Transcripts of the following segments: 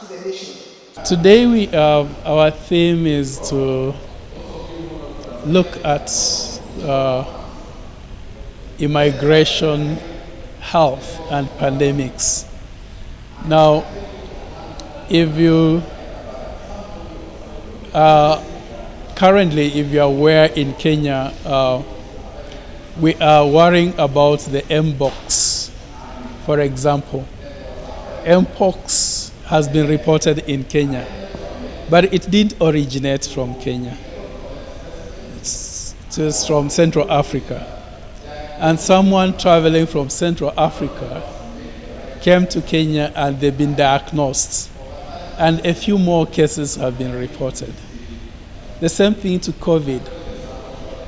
to the nation. Today our theme is to look at immigration, health, and pandemics. Now, if you currently, if you are aware, in Kenya, we are worrying about the Mpox. For example, Mpox has been reported in Kenya, but it didn't originate from Kenya. It's from Central Africa. And someone traveling from Central Africa came to Kenya and they've been diagnosed. And a few more cases have been reported. The same thing to COVID.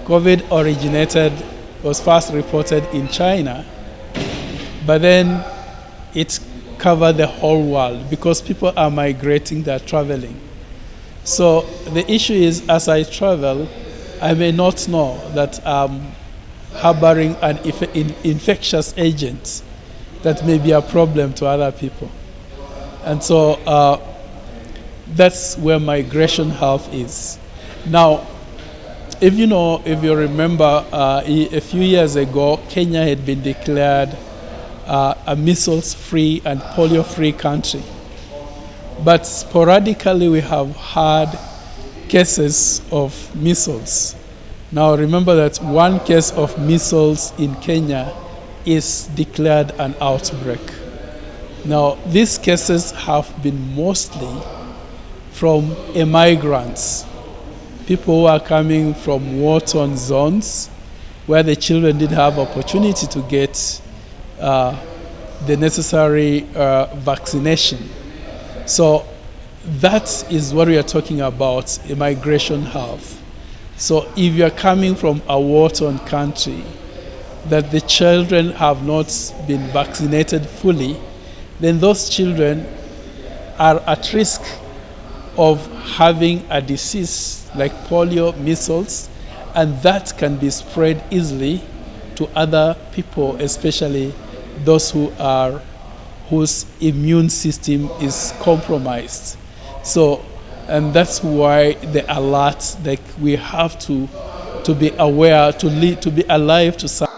COVID was first reported in China, but then it covered the whole world because people are migrating, they're traveling. So the issue is, as I travel, I may not know that I'm harboring an infectious agent that may be a problem to other people. And so that's where migration health is. Now, if you remember, a few years ago, Kenya had been declared a measles-free and polio-free country. But sporadically, we have had cases of measles. Now, remember that one case of measles in Kenya is declared an outbreak. Now, these cases have been mostly from immigrants, people who are coming from war-torn zones where the children didn't have opportunity to get the necessary vaccination. So that is what we are talking about, immigration health. So if you are coming from a war-torn country that the children have not been vaccinated fully, then those children are at risk of having a disease like polio, measles, and that can be spread easily to other people, especially those whose immune system is compromised. So, and that's why the alert, like we have to be aware, to be alive to some.